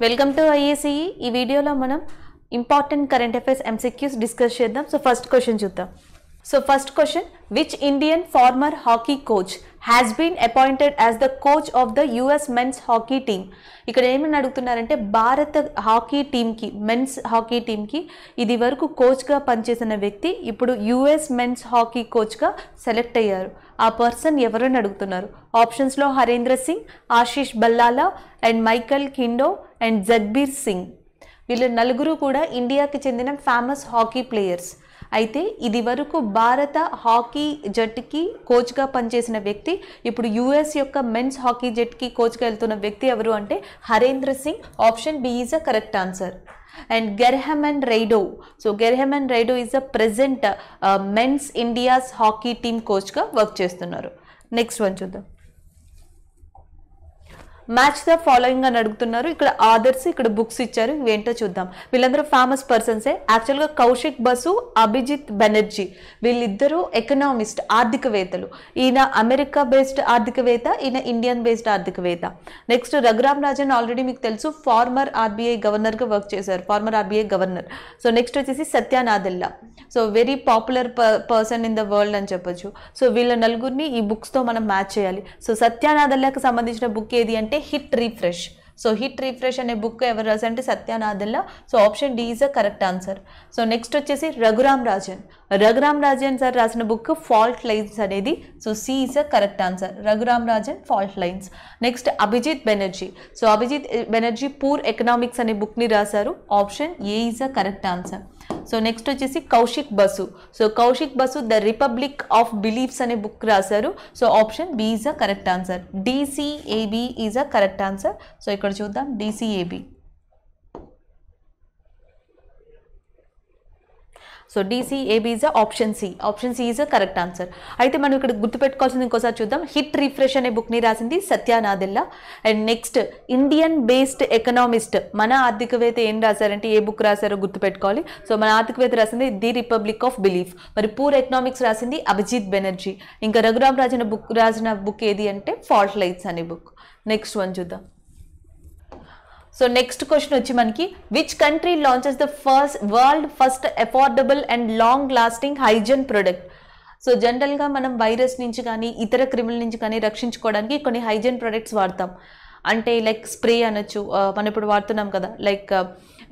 Welcome to IACE. ఈ వీడియోలో మనం important current affairs MCQs discuss చేద్దాం. సో ఫస్ట్ క్వశ్చన్ చూద్దాం. So first question, which Indian former hockey coach has been appointed as the coach of the US men's hockey team? ఇక్కడ ఏమని అడుగుతున్నారంటే భారత hockey టీమ్కి, men's hockey టీమ్కి ఇది వరకు కోచ్గా పనిచేసిన వ్యక్తి ఇప్పుడు US మెన్స్ హాకీ కోచ్గా సెలెక్ట్ అయ్యారు. ఆ పర్సన్ ఎవరని అడుగుతున్నారు. ఆప్షన్స్లో హరేంద్ర సింగ్, ఆశీష్ బల్లాలా అండ్ మైకల్ కిండో అండ్ జగ్బీర్ సింగ్. వీళ్ళు నలుగురు కూడా ఇండియాకి చెందిన ఫేమస్ హాకీ ప్లేయర్స్. అయితే ఇది వరకు భారత హాకీ జట్టుకి కోచ్గా పనిచేసిన వ్యక్తి ఇప్పుడు US యొక్క మెన్స్ హాకీ జట్టుకి కోచ్గా వెళ్తున్న వ్యక్తి ఎవరు అంటే Harendra Singh. Option B is a correct answer. And Graham Reid. So Graham Reid is a present men's India's hockey team కోచ్గా వర్క్ చేస్తున్నారు. నెక్స్ట్ వన్ చూద్దాం. మ్యాచ్ ద ఫాలోయింగ్ అని అడుగుతున్నారు. ఇక్కడ ఆథర్స్, ఇక్కడ బుక్స్ ఇచ్చారు, ఇవేంటో చూద్దాం. వీళ్ళందరూ ఫేమస్ పర్సన్సే. యాక్చువల్గా కౌశిక్ బసు, అభిజిత్ బెనర్జీ వీళ్ళిద్దరూ ఎకనామిస్ట్, ఆర్థికవేత్తలు. ఈయన అమెరికా బేస్డ్ ఆర్థికవేత్త, ఈయన ఇండియన్ బేస్డ్ ఆర్థికవేత్త. నెక్స్ట్ రఘురామ్ రాజన్ ఆల్రెడీ మీకు తెలుసు, ఫార్మర్ RBI గవర్నర్గా వర్క్ చేశారు, former RBI governor. So next వచ్చేసి Satya Nadella. So very popular person in the world అని చెప్పొచ్చు. సో వీళ్ళ నలుగురిని ఈ బుక్స్తో మనం మ్యాచ్ చేయాలి. సో సత్య నాదెల్లాకి సంబంధించిన బుక్ ఏది అంటే Hit Refresh. So Hit Refresh అనే బుక్ ఎవరు రాశారంటే Satya Nadella. So option D is a correct answer. So next వచ్చేసి రఘురామ్ రాజన్. రఘురామ్ రాజన్ సార్ రాసిన బుక్ ఫాల్ట్ లైన్స్ అనేది. So C is a correct answer. Raghuram Rajan Fault Lines. Next Abhijit Banerjee. So Abhijit Banerjee Poor Economics అనే బుక్ని రాశారు. Option A is a correct answer. So next వచ్చేసి Kaushik Basu. So Kaushik bus the republic of beliefs అనే book రాశారు. So option B is a correct answer. DCAB is a correct answer. So ఇక్కడ చూద్దాం DCAB. So DCAB is option C. Option C is a correct answer. అయితే మనం ఇక్కడ గుర్తుపెట్టుకోవాల్సింది ఇంకోసారి చూద్దాం. హిట్ రిఫ్రెష్ అనే బుక్ని రాసింది Satya Nadella. And next Indian based economist, మన ఆర్థికవేత్త ఏం రాశారంటే ఏ బుక్ రాశారో గుర్తుపెట్టుకోవాలి. సో మన ఆర్థికవేత్త రాసింది ది రిపబ్లిక్ ఆఫ్ బిలీఫ్. మరి పూర్ ఎకనామిక్స్ రాసింది అభిజిత్ బెనర్జీ. ఇంకా రఘురామ్ రాసిన బుక్ ఏది అంటే ఫాల్ట్ లైన్స్ అనే బుక్. నెక్స్ట్ వన్ చూద్దాం. సో నెక్స్ట్ క్వశ్చన్ వచ్చి మనకి, which country launches the world first affordable and long lasting hygiene product? So జనరల్గా మనం వైరస్ నుంచి కానీ ఇతర క్రిముల నుంచి కానీ రక్షించుకోవడానికి కొన్ని హైజీన్ ప్రొడక్ట్స్ వాడతాం. అంటే లైక్ స్ప్రే అనొచ్చు, మనం ఇప్పుడు వాడుతున్నాం కదా, లైక్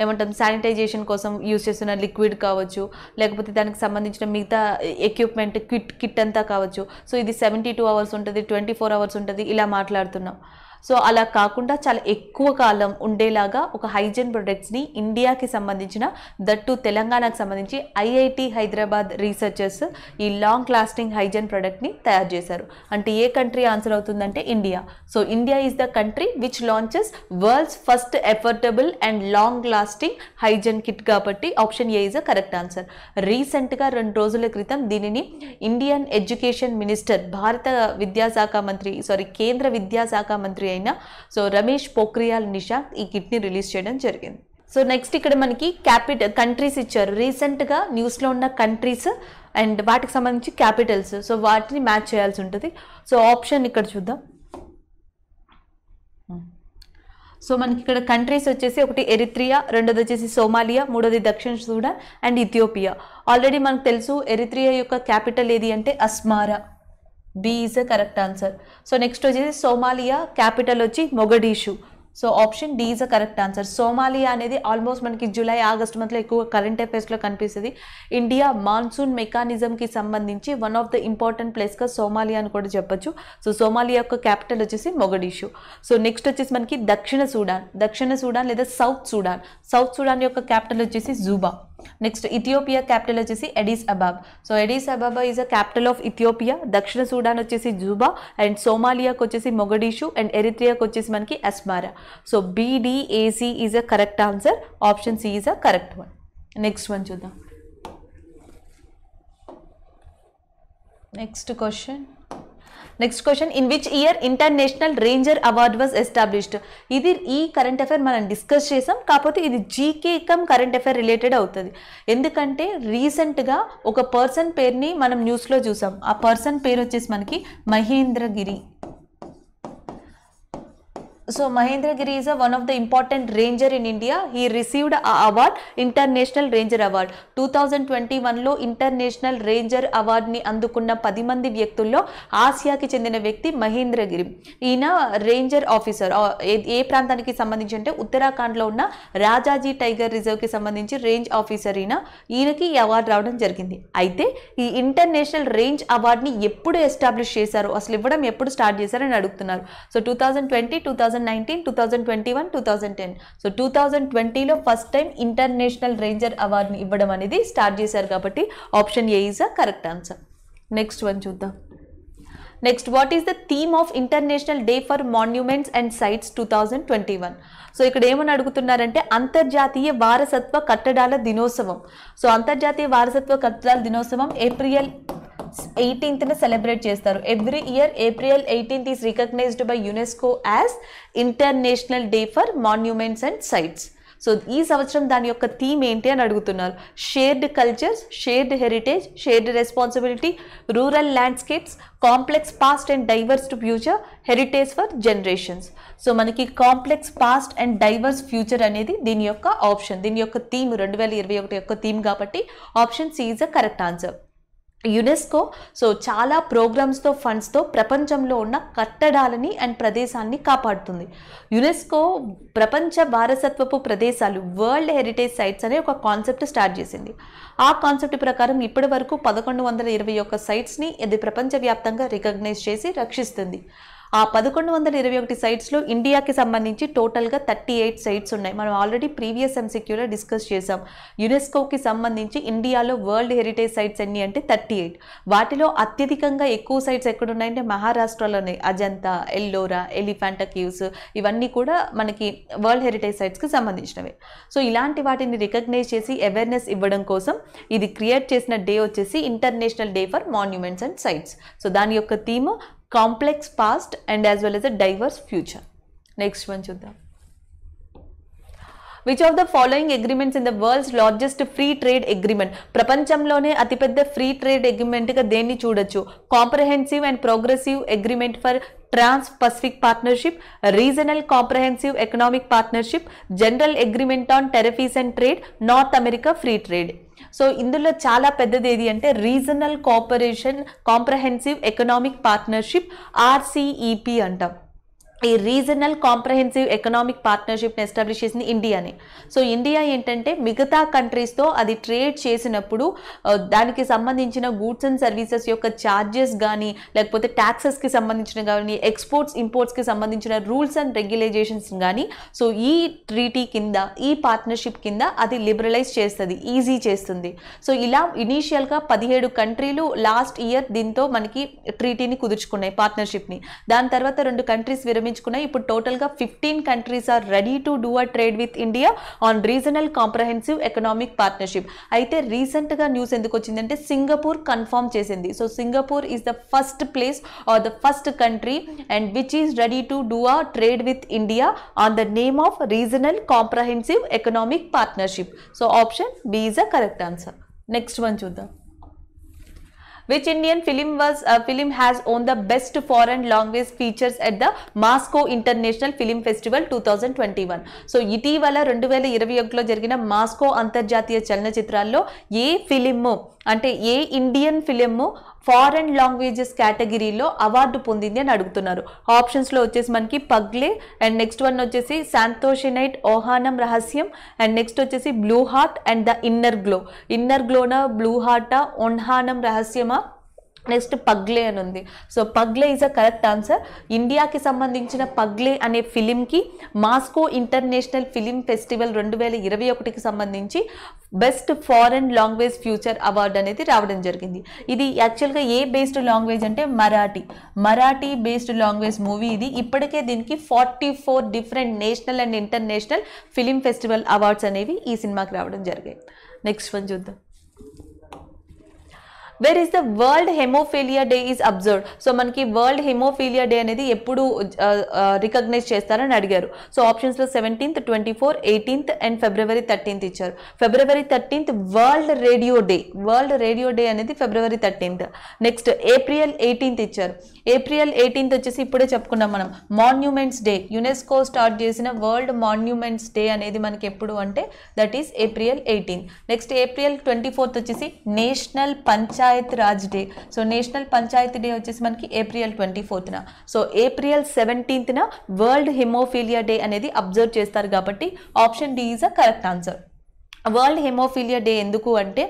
ఏమంటాం శానిటైజేషన్ కోసం యూజ్ చేస్తున్న లిక్విడ్ కావచ్చు, లేకపోతే దానికి సంబంధించిన మిగతా ఎక్విప్మెంట్ కిట్ అంతా కావచ్చు. సో ఇది 72 అవర్స్ ఉంటుంది, 24 అవర్స్ ఉంటుంది, ఇలా మాట్లాడుతున్నాం. సో అలా కాకుండా చాలా ఎక్కువ కాలం ఉండేలాగా ఒక హైజీన్ ప్రొడక్ట్స్ని ఇండియాకి సంబంధించిన, దట్టు తెలంగాణకు సంబంధించి IIT హైదరాబాద్ రీసెర్చర్స్ ఈ లాంగ్ లాస్టింగ్ హైజీన్ ప్రొడక్ట్ని తయారు చేశారు. అంటే ఏ కంట్రీ ఆన్సర్ అవుతుందంటే India. So India is the country which launches world's first affordable and long lasting hygiene kit, కాబట్టి option A is a correct answer. రీసెంట్గా 2 రోజుల క్రితం దీనిని ఇండియన్ ఎడ్యుకేషన్ మినిస్టర్, భారత విద్యాశాఖ మంత్రి, కేంద్ర విద్యాశాఖ మంత్రి అయిన రమేష్ పోఖ్రియాల్ నిశాంక్ ఈ కిట్ని రిలీజ్ చేయడం జరిగింది. సో నెక్స్ట్ ఇక్కడ మనకి కంట్రీస్ ఇచ్చారు, రీసెంట్గా న్యూస్లో ఉన్న కంట్రీస్ అండ్ వాటికి సంబంధించి క్యాపిటల్స్. సో వాటిని మ్యాచ్ చేయాల్సి ఉంటుంది. సో ఆప్షన్ ఇక్కడ చూద్దాం. సో మనకి ఇక్కడ కంట్రీస్ వచ్చేసి ఒకటి ఎరిత్రియా, రెండోది వచ్చేసి సోమాలియా, మూడోది దక్షిణ సూడాన్ అండ్ ఇథియోపియా. ఆల్రెడీ మనకు తెలుసు ఎరిత్రియా యొక్క క్యాపిటల్ ఏది అంటే Asmara. B is a correct answer. So next వచ్చేసి సోమాలియా క్యాపిటల్ వచ్చి Mogadishu. So option D is a correct answer. Somalia అనేది ఆల్మోస్ట్ మనకి జూలై ఆగస్ట్ మంత్లో ఎక్కువ కరెంట్ అఫైర్స్లో కనిపిస్తుంది. ఇండియా మాన్సూన్ మెకానిజంకి సంబంధించి వన్ ఆఫ్ ద ఇంపార్టెంట్ ప్లేస్గా సోమాలియా అని కూడా చెప్పొచ్చు. సో సోమాలియా యొక్క క్యాపిటల్ వచ్చేసి మొగడీషు. సో నెక్స్ట్ వచ్చేసి మనకి దక్షిణ సూడాన్ లేదా సౌత్ సూడాన్ యొక్క క్యాపిటల్ వచ్చేసి జూబా. నెక్స్ట్ ఇథియోపియా క్యాపిటల్ వచ్చేసి Addis Ababa. So Addis Ababa is a capital of Ethiopia. దక్షిణ సూడాన్ వచ్చేసి జూబా అండ్ సోమాలియాకి వచ్చేసి మొగడీషు అండ్ ఎరిత్రియాకి వచ్చేసి మనకి Asmara. So BDAC is a correct answer. Option C is a correct one. Next one చూద్దాం. Next question, in which year International Ranger Award was established? ఇది ఈ current affair మనం discuss చేసాం, కాకపోతే ఇది GK come current affair related అవుతుంది. ఎందుకంటే రీసెంట్గా ఒక పర్సన్ పేరుని మనం న్యూస్లో చూసాం. ఆ పర్సన్ పేరు వచ్చేసి మనకి Mahendragiri. So Mahendragiri is one of the important ranger in India. He received a award, International Ranger Award. 2021లో ఇంటర్నేషనల్ రేంజర్ అవార్డుని అందుకున్న 10 మంది వ్యక్తుల్లో ఆసియాకి చెందిన వ్యక్తి మహేంద్రగిరి. ఈయన రేంజర్ ఆఫీసర్. ఏ ప్రాంతానికి సంబంధించి అంటే ఉత్తరాఖండ్లో ఉన్న రాజాజీ టైగర్ రిజర్వ్కి సంబంధించి రేంజ్ ఆఫీసర్ ఈయనకి ఈ అవార్డు రావడం జరిగింది. అయితే ఈ ఇంటర్నేషనల్ రేంజ్ అవార్డుని ఎప్పుడు ఎస్టాబ్లిష్ చేశారు, అసలు ఇవ్వడం ఎప్పుడు స్టార్ట్ చేశారని అడుగుతున్నారు. సో 2020, 2019, 2021, 2010. సో 2020లో ఫస్ట్ టైం ఇంటర్నేషనల్ రేంజర్ అవార్డుని ఇవ్వడం అనేది స్టార్ట్ చేశారు కాబట్టి option A is a correct answer. Next one చూద్దాం. Next, what is the theme of International Day for Monuments and Sites 2021? So ఇక్కడ ఏమని అడుగుతున్నారంటే అంతర్జాతీయ వారసత్వ కట్టడాల దినోత్సవం. సో అంతర్జాతీయ వారసత్వ కట్టడాల దినోత్సవం ఏప్రిల్ 18th సెలబ్రేట్ చేస్తారు. Every year April 18th is recognised by UNESCO as International Day for Monuments and Sites. So ఈ సంవత్సరం దాని యొక్క థీమ్ ఏంటి అని అడుగుతున్నారు. Shared cultures, shared heritage, shared responsibility, rural landscapes, complex past and diverse to future, heritage for generations. So మనకి complex past and diverse future అనేది దీని యొక్క ఆప్షన్, దీని యొక్క థీమ్ 2021 యొక్క థీమ్ కాబట్టి option C is a correct answer. UNESCO so చాలా ప్రోగ్రామ్స్తో ఫండ్స్తో ప్రపంచంలో ఉన్న కట్టడాలని అండ్ ప్రదేశాన్ని కాపాడుతుంది. యునెస్కో ప్రపంచ వారసత్వపు ప్రదేశాలు, వరల్డ్ హెరిటేజ్ సైట్స్ అనే ఒక కాన్సెప్ట్ స్టార్ట్ చేసింది. ఆ కాన్సెప్ట్ ప్రకారం ఇప్పటి వరకు 1121 సైట్స్ని ఇది ప్రపంచవ్యాప్తంగా రికగ్నైజ్ చేసి రక్షిస్తుంది. ఆ 1121 సైట్స్లో ఇండియాకి సంబంధించి టోటల్గా 38 సైట్స్ ఉన్నాయి. మనం ఆల్రెడీ ప్రీవియస్ ఎంసీక్యూలో డిస్కస్ చేసాం. యునెస్కోకి సంబంధించి ఇండియాలో వరల్డ్ హెరిటేజ్ సైట్స్ ఎన్ని అంటే 38. వాటిలో అత్యధికంగా ఎక్కువ సైట్స్ ఎక్కడున్నాయంటే మహారాష్ట్రలోనే అజంతా, ఎల్లోరా, ఎలిఫెంటా కేవ్స్, ఇవన్నీ కూడా మనకి వరల్డ్ హెరిటేజ్ సైట్స్కి సంబంధించినవి. సో ఇలాంటి వాటిని రికగ్నైజ్ చేసి అవేర్నెస్ ఇవ్వడం కోసం ఇది క్రియేట్ చేసిన డే వచ్చేసి International Day for Monuments and Sites. So దాని యొక్క theme complex past and as well as a diverse future. Next one చూద్దాం. Which of the following agreements in the world's largest free trade agreement? ప్రపంచంలోనే అతిపెద్ద free trade అగ్రిమెంట్గా దేన్ని చూడొచ్చు? Comprehensive and progressive agreement for trans Pacific partnership, regional comprehensive economic partnership, general agreement on tariffs and trade, North America free trade. So ఇందులో చాలా పెద్దది ఏది అంటే regional cooperation comprehensive economic partnership, RCEP అంటాం. ఈ రీజనల్ కాంప్రహెన్సివ్ ఎకనామిక్ పార్ట్నర్షిప్ని ఎస్టాబ్లిష్ చేసింది ఇండియాని. So India ఏంటంటే మిగతా కంట్రీస్తో అది ట్రేడ్ చేసినప్పుడు దానికి సంబంధించిన గూడ్స్ అండ్ సర్వీసెస్ యొక్క ఛార్జెస్ కానీ లేకపోతే ట్యాక్సెస్కి సంబంధించిన కానీ ఎక్స్పోర్ట్స్ ఇంపోర్ట్స్కి సంబంధించిన రూల్స్ అండ్ రెగ్యులేషన్స్ కానీ సో ఈ ట్రీటీ కింద ఈ పార్ట్నర్షిప్ కింద అది లిబరలైజ్ చేస్తుంది, ఈజీ చేస్తుంది. సో ఇలా ఇనీషియల్గా 17 కంట్రీలు లాస్ట్ ఇయర్ దీంతో మనకి ట్రీటీని కుదుర్చుకున్నాయి, పార్ట్నర్షిప్ని. దాని తర్వాత 2 కంట్రీస్ విరమించుకున్నాయి. ఇప్పుడు టోటల్గా 15 countries are ready to do a trade with India on regional comprehensive economic partnership. అయితే రీసెంట్గా న్యూస్ ఎందుకు వచ్చిందంటే సింగపూర్ కన్ఫర్మ్ చేసింది. So Singapore is the first place or the first country and which is ready to do a trade with India on the name of regional comprehensive economic partnership. So option B is the correct answer. Next one చూద్దాం. Which Indian film has won the best foreign language features at the Moscow International Film Festival 2021? So ఇటీవల 2021లో జరిగిన Moscow అంతర్జాతీయ చలనచిత్రాల్లో ఏ film అంటే ఏ Indian film foreign languages కేటగిరీలో award పొందింది అని అడుగుతున్నారు. ఆప్షన్స్లో వచ్చేసి మనకి పగ్లే అండ్ నెక్స్ట్ వన్ వచ్చేసి శాంతోషినైట్ ఓహానం రహస్యం అండ్ నెక్స్ట్ వచ్చేసి Blue Heart and the Inner Glow. Inner గ్లోనా, బ్లూ హార్టా, ఓన్హానం రహస్యమా, నెక్స్ట్ పగ్లే అని ఉంది. So Pagglait is a correct answer. ఇండియాకి సంబంధించిన పగ్లే అనే ఫిలింకి మాస్కో ఇంటర్నేషనల్ ఫిలిం ఫెస్టివల్ 2021కి సంబంధించి best foreign language future award అనేది రావడం జరిగింది. ఇది యాక్చువల్గా ఏ బేస్డ్ లాంగ్వేజ్ అంటే మరాఠీ బేస్డ్ లాంగ్వేజ్ మూవీ ఇది. ఇప్పటికే దీనికి 44 different national and international film festival awards అనేవి ఈ సినిమాకి రావడం జరిగాయి. నెక్స్ట్ వన్ చూద్దాం. Where is the World Haemophilia Day is observed. So మనకి వరల్డ్ హెమోఫీలియా డే అనేది ఎప్పుడు రికగ్నైజ్ చేస్తారని అడిగారు. సో ఆప్షన్స్లో 17th, 24th, 18th and February 13th ఇచ్చారు. February 13th World Radio Day. World Radio Day అనేది February 13th. Next April 18th ఇచ్చారు. April 18th వచ్చేసి ఇప్పుడే చెప్పుకున్నాం మనం, మాన్యుమెంట్స్ డే. యునెస్కో స్టార్ట్ చేసిన వరల్డ్ మాన్యుమెంట్స్ డే అనేది మనకి ఎప్పుడు అంటే that is April 18th. Next April 24th వచ్చేసి National Panchayat Raj Day. So National Panchayati Day వచ్చేసి మనకి April 24th. So April 17th World Haemophilia Day అనేది అబ్జర్వ్ చేస్తారు కాబట్టి option D is a correct answer. World Haemophilia day ఎందుకు అంటే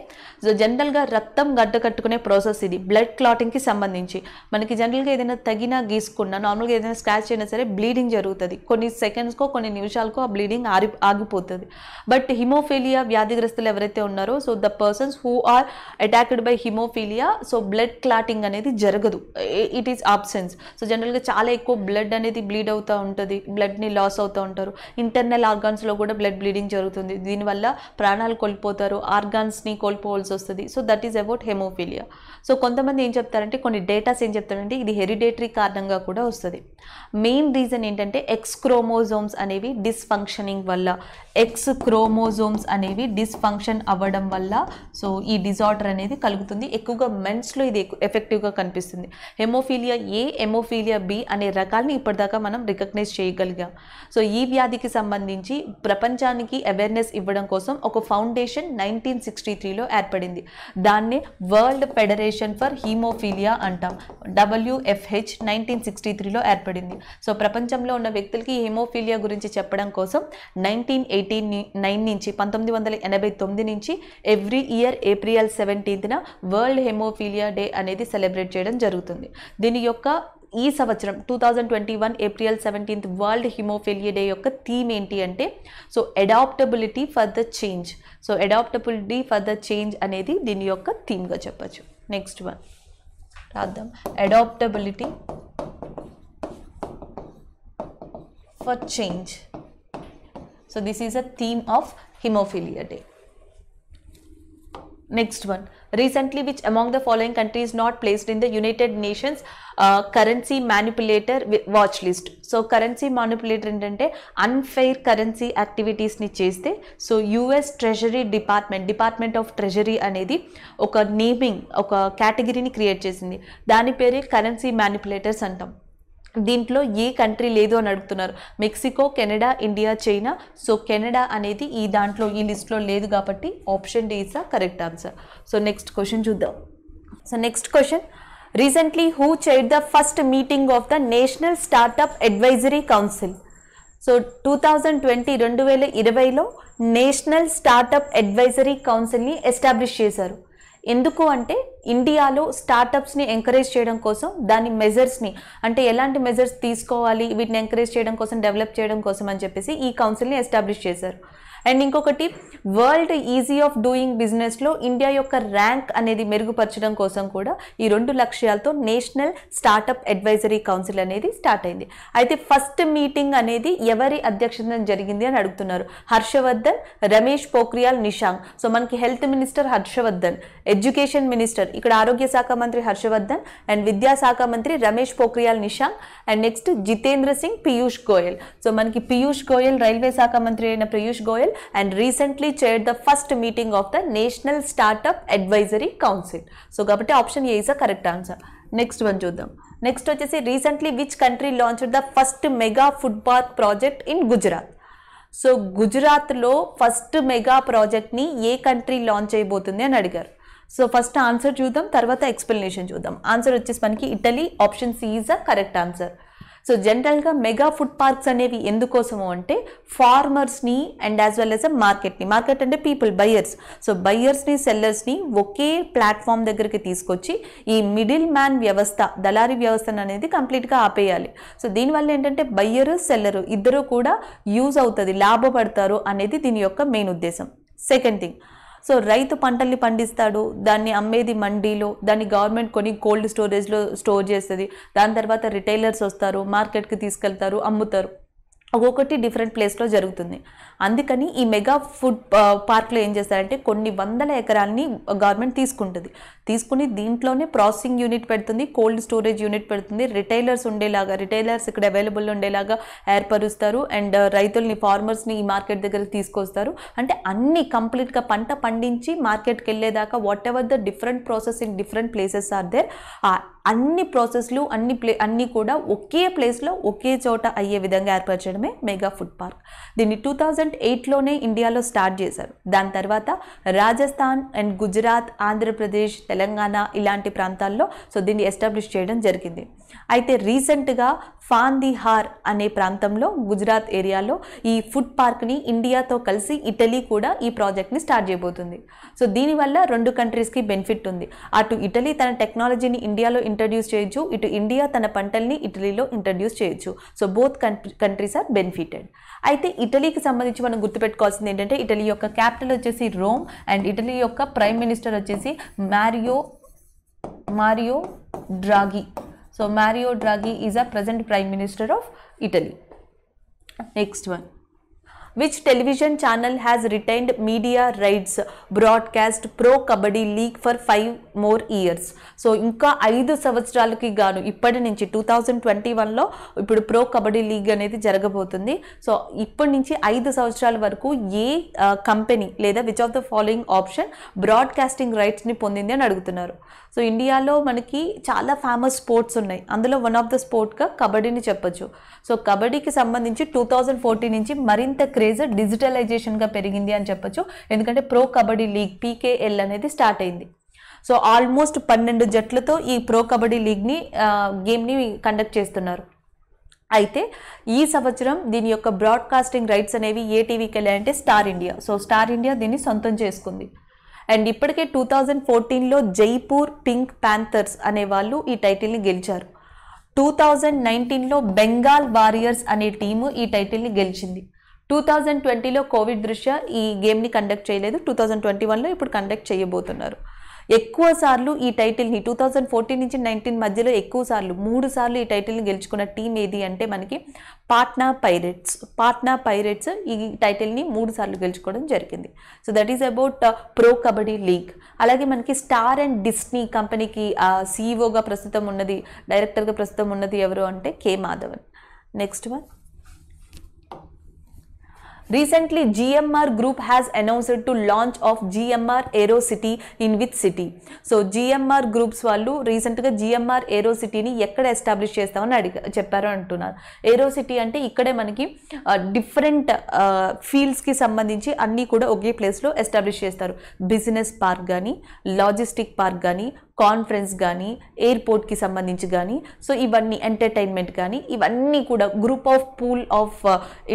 సో జనరల్గా రక్తం గడ్డ కట్టుకునే ప్రాసెస్ ఇది, బ్లడ్ క్లాటింగ్కి సంబంధించి. మనకి జనరల్గా ఏదైనా తగినా గీసుకున్నా, నార్మల్గా ఏదైనా స్క్రాచ్ అయినా సరే బ్లీడింగ్ జరుగుతుంది. కొన్ని సెకండ్స్కో కొన్ని నిమిషాలకో ఆ బ్లీడింగ్ ఆగిపోతుంది. బట్ హిమోఫీలియా వ్యాధిగ్రస్తులు ఎవరైతే ఉన్నారో so the persons who are attacked by haemophilia so blood clotting అనేది జరగదు, ఇట్ ఈస్ ఆబ్సెన్స్. సో జనరల్గా చాలా ఎక్కువ బ్లడ్ అనేది బ్లీడ్ అవుతూ ఉంటుంది, బ్లడ్ని లాస్ అవుతూ ఉంటారు. ఇంటర్నల్ ఆర్గాన్స్లో కూడా బ్లడ్ బ్లీడింగ్ జరుగుతుంది. దీనివల్ల ప్రాణాలు కోల్పోతారు, ఆర్గాన్స్ని కోల్పోవాల్సి వస్తుంది. So that is about haemophilia. So కొంతమంది ఏం చెప్తారంటే, కొన్ని డేటాస్ ఏం చెప్తారంటే ఇది హెరిడేటరీ కారణంగా కూడా వస్తుంది. మెయిన్ రీజన్ ఏంటంటే ఎక్స్ క్రోమోజోమ్స్ అనేవి డిస్ఫంక్షనింగ్ వల్ల, ఎక్స్ క్రోమోజోమ్స్ అనేవి డిస్ఫంక్షన్ అవ్వడం వల్ల సో ఈ డిజార్డర్ అనేది కలుగుతుంది. ఎక్కువగా మెన్స్లో ఇది ఎఫెక్టివ్గా కనిపిస్తుంది. హెమోఫీలియా ఏ, హెమోఫీలియా బి అనే రకాలని ఇప్పటిదాకా మనం రికగ్నైజ్ చేయగలిగాం. సో ఈ వ్యాధికి సంబంధించి ప్రపంచానికి అవేర్నెస్ ఇవ్వడం కోసం ఒక ఫౌండేషన్ 1963లో ఏర్పడింది. దాన్నే వరల్డ్ ఫెడరేషన్ ఫర్ హీమోఫీలియా అంటాం, WFH 1963లో ఏర్పడింది. సో ప్రపంచంలో ఉన్న వ్యక్తులకి హీమోఫీలియా గురించి చెప్పడం కోసం 1989 నుంచి 1989 నుంచి every year April 17th World Haemophilia Day అనేది సెలబ్రేట్ చేయడం జరుగుతుంది. దీని యొక్క ఈ సంవత్సరం 2021 April 17th World Haemophilia Day యొక్క థీమ్ ఏంటి అంటే so adaptability for the change. So adaptability for the change అనేది దీని యొక్క థీమ్గా చెప్పచ్చు. నెక్స్ట్ వన్ రాద్దాం, adaptability for change. So this is a theme of haemophilia day. Next one, recently which among the following countries not placed in the United Nations currency manipulator watch list. So currency manipulator ఏంటంటే unfair currency activities ని చేస్తే so US Treasury Department of Treasury అనేది ఒక naming, ఒక కేటగిరీని create చేసింది. దాని పేరే currency manipulators అంటాం. దీంట్లో ఏ కంట్రీ లేదు అని అడుగుతున్నారు. Mexico, Canada, India, China. So Canada అనేది ఈ దాంట్లో ఈ లిస్ట్లో లేదు కాబట్టి option D is the correct answer. So next question చూద్దాం. So next question, recently who chaired the first meeting of the National Startup Advisory Council. So 2020లో National Startup Advisory కౌన్సిల్ని ఎస్టాబ్లిష్ చేశారు. ఎందుకు అంటే ఇండియాలో స్టార్టప్స్ని ఎంకరేజ్ చేయడం కోసం, దాని మెజర్స్ని అంటే ఎలాంటి మెజర్స్ తీసుకోవాలి వీటిని ఎంకరేజ్ చేయడం కోసం, డెవలప్ చేయడం కోసం అని చెప్పేసి ఈ కౌన్సిల్ని ఎస్టాబ్లిష్ చేశారు. అండ్ ఇంకొకటి వరల్డ్ ఈజీ ఆఫ్ డూయింగ్ బిజినెస్లో ఇండియా యొక్క ర్యాంక్ అనేది మెరుగుపరచడం కోసం కూడా ఈ 2 లక్ష్యాలతో నేషనల్ స్టార్టప్ అడ్వైజరీ కౌన్సిల్ అనేది స్టార్ట్ అయింది. అయితే ఫస్ట్ మీటింగ్ అనేది ఎవరి అధ్యక్షతన జరిగింది అని అడుగుతున్నారు. హర్షవర్ధన్, రమేష్ పోఖ్రియాల్ నిశాంక్. సో మనకి health minister Harshvardhan, education minister ఇక్కడ ఆరోగ్య శాఖ మంత్రి హర్షవర్ధన్ అండ్ విద్యాశాఖ మంత్రి Ramesh Pokhriyal Nishank and next Jitendra Singh, Piyush Goyal. So మనకి పీయూష్ గోయల్ రైల్వే శాఖ మంత్రి అయిన Piyush Goyal and recently chaired the first meeting of the National Startup Advisory Council. So కాబట్టి option A is the correct answer. Next one చూద్దాం. నెక్స్ట్ వచ్చేసి recently which country launched the first mega food park project in Gujarat. So గుజరాత్లో first mega ప్రాజెక్ట్ని ఏ country launch చేయబోతుంది అని అడిగారు. So first answer చూద్దాం, తర్వాత ఎక్స్ప్లెనేషన్ చూద్దాం. ఆన్సర్ వచ్చేసి మనకి Italy, option C is the correct answer. So జనరల్గా మెగా ఫుడ్ పార్క్స్ అనేవి ఎందుకోసము అంటే ఫార్మర్స్ని and as well as a మార్కెట్ని, మార్కెట్ అంటే పీపుల్, బయ్యర్స్. సో బయ్యర్స్ని, సెల్లర్స్ని ఒకే ప్లాట్ఫామ్ దగ్గరికి తీసుకొచ్చి ఈ మిడిల్ మ్యాన్ వ్యవస్థ, దళారీ వ్యవస్థను అనేది కంప్లీట్గా ఆపేయాలి. సో దీనివల్ల ఏంటంటే బయ్యరు, సెల్లరు ఇద్దరు కూడా యూజ్ అవుతుంది, లాభపడతారు అనేది దీని యొక్క మెయిన్ ఉద్దేశం. సెకండ్ థింగ్, సో రైతు పంటల్ని పండిస్తాడు, దాన్ని అమ్మేది మండీలో, దాన్ని గవర్నమెంట్ కొని కోల్డ్ స్టోరేజ్లో స్టోర్ చేస్తుంది. దాని తర్వాత రిటైలర్స్ వస్తారు, మార్కెట్కి తీసుకెళ్తారు, అమ్ముతారు. ఒక్కొక్కటి డిఫరెంట్ ప్లేస్లో జరుగుతుంది. అందుకని ఈ మెగా ఫుడ్ పార్క్లో ఏం చేస్తారంటే కొన్ని వందల ఎకరాలని గవర్నమెంట్ తీసుకుని దీంట్లోనే ప్రాసెసింగ్ యూనిట్ పెడుతుంది, కోల్డ్ స్టోరేజ్ యూనిట్ పెడుతుంది, రిటైలర్స్ ఇక్కడ అవైలబుల్ ఉండేలాగా ఏర్పరుస్తారు అండ్ రైతుల్ని ఫార్మర్స్ని ఈ మార్కెట్ దగ్గరికి తీసుకొస్తారు. అంటే అన్ని కంప్లీట్గా పంట పండించి మార్కెట్కి వెళ్ళేదాకా whatever the different process in different places are there, అన్ని ప్రాసెస్లు అన్ని కూడా ఒకే ప్లేస్లో ఒకే చోట అయ్యే విధంగా ఏర్పరచడమే మెగా ఫుడ్ పార్క్. దీన్ని 2008లోనే ఇండియాలో స్టార్ట్ చేశారు. దాని తర్వాత రాజస్థాన్ అండ్ గుజరాత్, ఆంధ్రప్రదేశ్, తెలంగాణ ఇలాంటి ప్రాంతాల్లో దీన్ని ఎస్టాబ్లిష్ చేయడం జరిగింది. అయితే రీసెంట్గా ఫాందిహార్ అనే ప్రాంతంలో గుజరాత్ ఏరియాలో ఈ ఫుడ్ పార్క్ని ఇండియాతో కలిసి ఇటలీ కూడా ఈ ప్రాజెక్ట్ని స్టార్ట్ చేయబోతుంది. దీనివల్ల 2 కంట్రీస్కి బెనిఫిట్ ఉంది. అటు ఇటలీ తన టెక్నాలజీని ఇండియాలో ఇంట్రడ్యూస్ చేయొచ్చు, ఇటు ఇండియా తన పంటల్ని ఇటలీలో ఇంట్రడ్యూస్ చేయొచ్చు. Both countries are benefited. అయితే ఇటలీకి సంబంధించి మనం గుర్తుపెట్టుకోవాల్సింది ఏంటంటే ఇటలీ యొక్క క్యాపిటల్ వచ్చేసి రోమ్ అండ్ ఇటలీ యొక్క ప్రైమ్ మినిస్టర్ వచ్చేసి Mario Draghi. Mario Draghi is a present Prime Minister of Italy. Next one. Which television channel has retained media rights broadcast Pro Kabaddi League for 5 more years? ఇంకా 5 సంవత్సరాలకి గాను ఇప్పటి నుంచి 2021లో ఇప్పుడు pro kabaddi league అనేది జరగబోతుంది. ఇప్పటి నుంచి 5 సంవత్సరాల వరకు ఏ కంపెనీ లేదా which of the following option broadcasting రైట్స్ని పొందింది అని అడుగుతున్నారు. ఇండియాలో మనకి చాలా ఫేమస్ స్పోర్ట్స్ ఉన్నాయి, అందులో వన్ ఆఫ్ ద స్పోర్ట్గా కబడ్డీని చెప్పొచ్చు. కబడ్డీకి సంబంధించి 2014 నుంచి మరింత క్రేజ్ డిజిటలైజేషన్గా పెరిగింది అని చెప్పొచ్చు. ఎందుకంటే ప్రో కబడ్డీ లీగ్ PKL అనేది స్టార్ట్ అయింది. ఆల్మోస్ట్ 12 జట్లతో ఈ ప్రో కబడ్డీ లీగ్ని గేమ్ని కండక్ట్ చేస్తున్నారు. అయితే ఈ సంవత్సరం దీని యొక్క బ్రాడ్కాస్టింగ్ రైట్స్ అనేవి ఏ టీవీకి వెళ్ళాయంటే స్టార్ ఇండియా. స్టార్ ఇండియా దీన్ని సొంతం చేసుకుంది. అండ్ ఇప్పటికే 2014లో జైపూర్ పింక్ ప్యాంథర్స్ అనే వాళ్ళు ఈ టైటిల్ని గెలిచారు. 2019లో బెంగాల్ వారియర్స్ అనే టీము ఈ టైటిల్ని గెలిచింది. 2020లో కోవిడ్ దృష్ట్యా ఈ గేమ్ని కండక్ట్ చేయలేదు. 2021లో ఇప్పుడు కండక్ట్ చేయబోతున్నారు. ఎక్కువ సార్లు ఈ టైటిల్ని 2014 నుంచి 19 మధ్యలో ఎక్కువ సార్లు 3 సార్లు ఈ టైటిల్ని గెలుచుకున్న టీం ఏది అంటే మనకి పాట్నా పైరేట్స్ ఈ టైటిల్ని 3 సార్లు గెలుచుకోవడం జరిగింది. That is about pro kabaddi league. అలాగే మనకి స్టార్ అండ్ డిస్నీ కంపెనీకి CEOగా ప్రస్తుతం ఉన్నది, డైరెక్టర్గా ప్రస్తుతం ఉన్నది ఎవరు అంటే K. Madhavan. Next one. Recently, GMR Group has announced to launch of GMR AeroCity in which city? GMR Groups వాళ్ళు రీసెంట్గా GMR AeroCityని ఎక్కడ ఎస్టాబ్లిష్ చేస్తామని చెప్పారు అంటున్నారు. AeroCity అంటే ఇక్కడే మనకి డిఫరెంట్ ఫీల్డ్స్కి సంబంధించి అన్నీ కూడా ఒకే ప్లేస్లో ఎస్టాబ్లిష్ చేస్తారు. బిజినెస్ పార్క్ కానీ, లాజిస్టిక్ పార్క్ కానీ, కాన్ఫరెన్స్ కానీ, ఎయిర్పోర్ట్కి సంబంధించి కానీ, ఇవన్నీ ఎంటర్టైన్మెంట్ కానీ, ఇవన్నీ కూడా group of pool of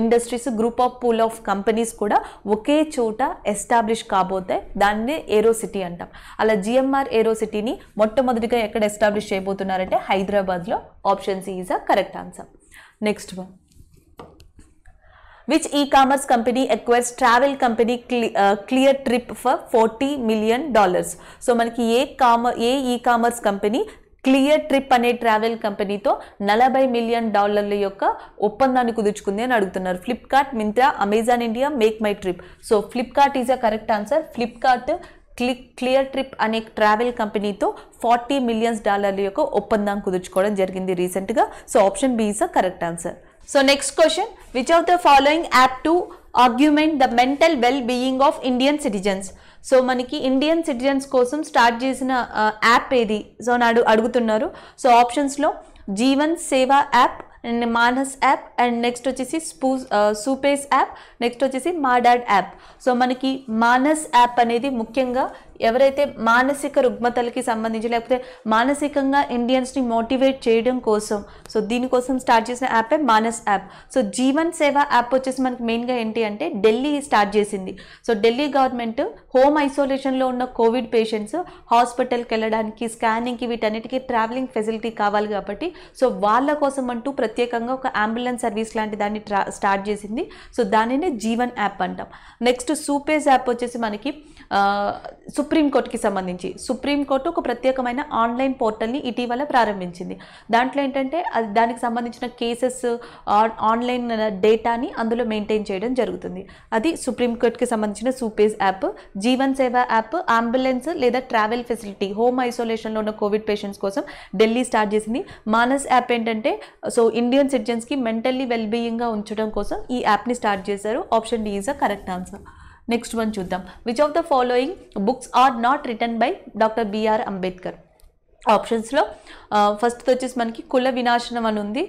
industries, group of pool of companies కూడా ఒకే చోట ఎస్టాబ్లిష్ కాబోతాయి. దాన్నే ఏరోసిటీ అంటాం. అలా GMR ఏరోసిటీని మొట్టమొదటిగా ఎక్కడ ఎస్టాబ్లిష్ చేయబోతున్నారంటే హైదరాబాద్లో. Option C is a correct answer. Next one. Which e-commerce company acquires travel company Clear Trip for $40 million? మనకి ఏ ఈ-కామర్స్ కంపెనీ క్లియర్ ట్రిప్ అనే ట్రావెల్ కంపెనీతో $40 మిలియన్ యొక్క ఒప్పందాన్ని కుదుర్చుకుంది అని అడుగుతున్నారు. Flipkart, Myntra, Amazon India, MakeMyTrip. Flipkart is a correct answer. Flipkart Cleartrip అనే ట్రావెల్ కంపెనీతో $40 మిలియన్ యొక్క ఒప్పందాన్ని కుదుర్చుకోవడం జరిగింది రీసెంట్గా. Option B is a correct answer. Next question. Which of the following app to augment the mental well being of Indian citizens? మనకి Indian citizens కోసం start చేసిన యాప్ ఏది అని అడుగుతున్నారు. ఆప్షన్స్లో జీవన్ సేవా app and Manas app and next వచ్చేసి సూపేస్ app, next వచ్చేసి మా డాడ్ యాప్. మనకి మానస్ యాప్ అనేది ముఖ్యంగా ఎవరైతే మానసిక రుగ్మతలకి సంబంధించి లేకపోతే మానసికంగా ఇండియన్స్ని మోటివేట్ చేయడం కోసం దీనికోసం స్టార్ట్ చేసిన యాపే మానస్ యాప్. జీవన్ సేవ యాప్ వచ్చేసి మనకి మెయిన్గా ఏంటి అంటే ఢిల్లీ స్టార్ట్ చేసింది. ఢిల్లీ గవర్నమెంట్ హోమ్ ఐసోలేషన్లో ఉన్న కోవిడ్ పేషెంట్స్ హాస్పిటల్కి వెళ్ళడానికి, స్కానింగ్కి, వీటన్నిటికీ ట్రావెలింగ్ ఫెసిలిటీ కావాలి కాబట్టి వాళ్ళ కోసం అంటూ ప్రత్యేకంగా ఒక అంబులెన్స్ సర్వీస్ లాంటి దాన్ని స్టార్ట్ చేసింది. దానినే జీవన్ యాప్ అంటాం. నెక్స్ట్ సూపేస్ యాప్ వచ్చేసి మనకి సుప్రీంకోర్టుకి సంబంధించి సుప్రీంకోర్టు ఒక ప్రత్యేకమైన ఆన్లైన్ పోర్టల్ని ఇటీవల ప్రారంభించింది. దాంట్లో ఏంటంటే దానికి సంబంధించిన కేసెస్ ఆన్లైన్ డేటాని అందులో మెయింటైన్ చేయడం జరుగుతుంది. అది సుప్రీంకోర్టుకి సంబంధించిన సూపేజ్ app. Jeevan Seva app ambulance లేదా ట్రావెల్ ఫెసిలిటీ హోమ్ ఐసోలేషన్లో ఉన్న కోవిడ్ పేషెంట్స్ కోసం ఢిల్లీ స్టార్ట్ చేసింది. మానస్ యాప్ ఏంటంటే సో ఇండియన్ సిటిజన్స్కి మెంటల్లీ వెల్బీయింగ్గా ఉంచడం కోసం ఈ యాప్ని స్టార్ట్ చేశారు. Option D is a correct answer. Next one చూద్దాం. Which of the following books are not written by doctor BR Ambedkar? ఆప్షన్స్లో ఫస్ట్ వచ్చేసి మనకి కుల వినాశనం అని ఉంది,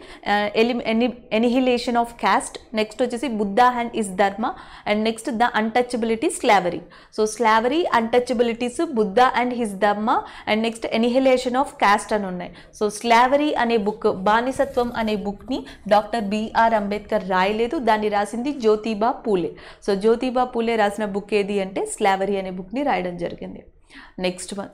ఎనిహిలేషన్ ఆఫ్ క్యాస్ట్, నెక్స్ట్ వచ్చేసి Buddha and his Dharma, and next the untouchability slavery. So slavery, untouchabilities, Buddha and his Dharma, and next annihilation of caste అని ఉన్నాయి. సో స్లావరీ అనే బుక్, బానిసత్వం అనే బుక్ని డాక్టర్ బిఆర్ అంబేద్కర్ రాయలేదు, దాన్ని రాసింది జ్యోతిబా పూలే. సో జ్యోతిబా పూలే రాసిన బుక్ ఏది అంటే స్లావరీ అనే బుక్ని రాయడం జరిగింది. Next one,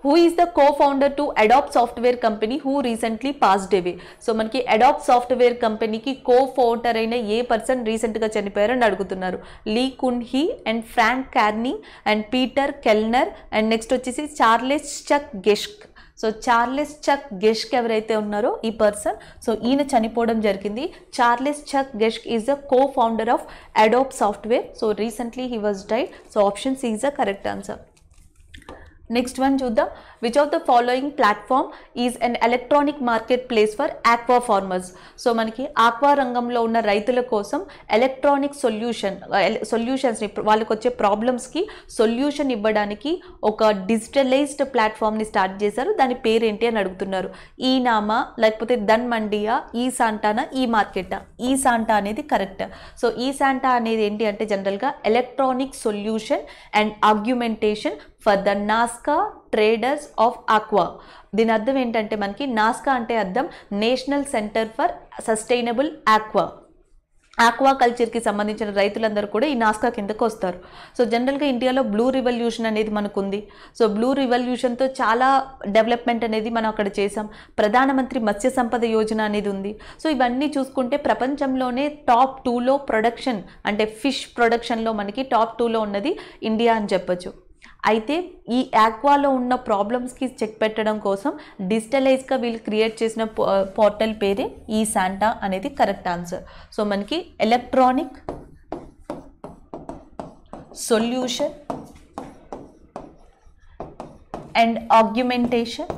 who is the co-founder to Adobe software company who recently passed away? So మనకి అడాప్ సాఫ్ట్వేర్ కంపెనీకి కో-ఫౌండర్ అయిన ఏ పర్సన్ రీసెంట్గా చనిపోయారని అడుగుతున్నారు. Lee Kun Hee and Frank Carney and Peter Kellner and next వచ్చేసి Charles Chuck Geschke. So Charles Chuck Geschke ఎవరైతే ఉన్నారో ఈ పర్సన్, సో ఈయన చనిపోవడం జరిగింది. Charles Chuck Geschke is the co-founder of Adobe software. So recently he was died. So option C is the correct answer. Next one చూద్దాం. Which of the following platform is an electronic marketplace for aqua farmers? So మనకి aqua రంగంలో ఉన్న రైతుల కోసం electronic సొల్యూషన్స్ని వాళ్ళకి వచ్చే ప్రాబ్లమ్స్కి solution ఇవ్వడానికి ఒక డిజిటలైజ్డ్ ప్లాట్ఫామ్ని స్టార్ట్ చేశారు. దాని పేరేంటి అని అడుగుతున్నారు. ఈ నామా, లేకపోతే ధన్ మండియా, ఈ సాంటానా, ఈ మార్కెటా? ఈ సాంటా అనేది కరెక్ట్. సో ఈ సాంటా అనేది ఏంటి అంటే జనరల్గా electronic solution and argumentation for the నాస్కా ట్రేడర్స్ ఆఫ్ ఆక్వా. దీని అర్థం ఏంటంటే మనకి నాస్కా అంటే అర్థం national centre for sustainable aqua కల్చర్కి సంబంధించిన రైతులందరూ కూడా ఈ నాస్కా కిందకు వస్తారు. సో జనరల్గా ఇండియాలో బ్లూ రివల్యూషన్ అనేది మనకు ఉంది. సో బ్లూ రివల్యూషన్తో చాలా డెవలప్మెంట్ అనేది మనం అక్కడ చేసాం. ప్రధానమంత్రి మత్స్య సంపద యోజన అనేది ఉంది. సో ఇవన్నీ చూసుకుంటే ప్రపంచంలోనే టాప్ 2లో ప్రొడక్షన్ అంటే ఫిష్ ప్రొడక్షన్లో మనకి టాప్ 2లో ఉన్నది ఇండియా అని చెప్పొచ్చు. అయితే ఈ ఆక్వాలో ఉన్న ప్రాబ్లమ్స్కి చెక్ పెట్టడం కోసం డిజిటలైజ్గా వీళ్ళు క్రియేట్ చేసిన పోర్టల్ పేరే ఈ సాంటా అనేది కరెక్ట్ ఆన్సర్. సో మనకి electronic solution and argumentation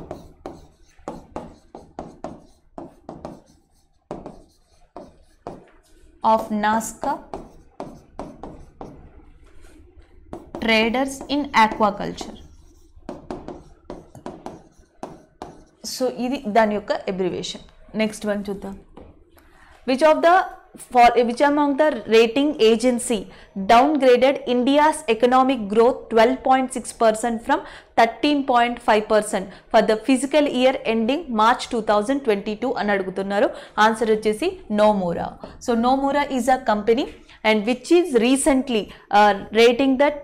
of Nazca traders in aquaculture. So ఇది దాని యొక్క అబ్రివేషన్. నెక్స్ట్ వన్ చూద్దాం. Which among the rating agency downgraded India's economic growth 12.6% from 13.5% for the fiscal year ending March 2022 అని అడుగుతున్నారు. Answer వచ్చేసి Nomura. So Nomura is a company and which is recently rating that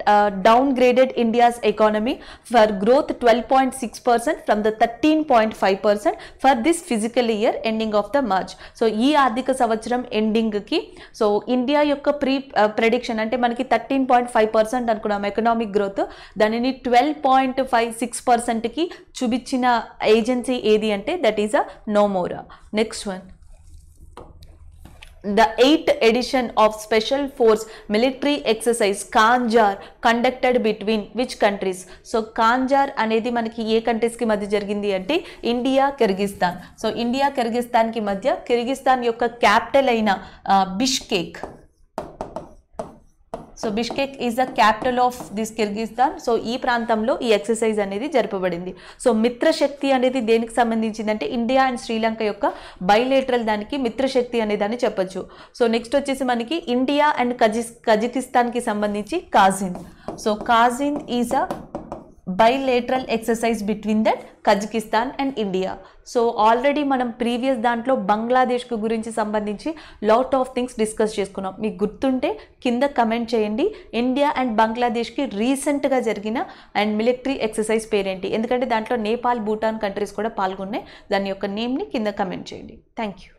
downgraded India's economy for growth 12.6% from the 13.5% for this fiscal year ending of the March. So ఈ ఆర్థిక సంవత్సరం ending కి so India యొక్క prediction అంటే మనకి 13.5% అనుకున్నాం economic growth, దానిని 12.56% కి చూపించిన ఏజెన్సీ ఏది అంటే that is a Nomura. Next one, the 8th edition of Special Force military exercise Kanjar conducted between which countries? So Kanjar అనేది మనకి ఏ కంట్రీస్ కి మధ్య జరిగింది అంటే India, Kyrgyzstan. So India, Kyrgyzstan కి మధ్య కిర్గిస్తాన్ యొక్క క్యాపిటల్ అయిన Bishkek. So Bishkek is the capital of this Kyrgyzstan. So ఈ ప్రాంతంలో ఈ ఎక్సర్సైజ్ అనేది జరపబడింది. సో మిత్రశక్తి అనేది దేనికి సంబంధించిందంటే ఇండియా అండ్ శ్రీలంక యొక్క బైలేటరల్ దానికి మిత్రశక్తి అనేదాన్ని చెప్పొచ్చు. సో నెక్స్ట్ వచ్చేసి మనకి ఇండియా అండ్ కజకిస్తాన్కి సంబంధించి Kazind. So Kazind is a bilateral exercise between that Kazakhstan and India. So already మనం ప్రీవియస్ దాంట్లో బంగ్లాదేశ్కు గురించి సంబంధించి లాట్ ఆఫ్ థింగ్స్ డిస్కస్ చేసుకున్నాం. మీకు గుర్తుంటే కింద కమెంట్ చేయండి ఇండియా అండ్ బంగ్లాదేశ్కి రీసెంట్గా జరిగిన అండ్ మిలిటరీ ఎక్సర్సైజ్ పేరేంటి, ఎందుకంటే దాంట్లో నేపాల్, భూటాన్ కంట్రీస్ కూడా పాల్గొన్నాయి. దాని యొక్క నేమ్ని కింద కమెంట్ చేయండి. Thank you.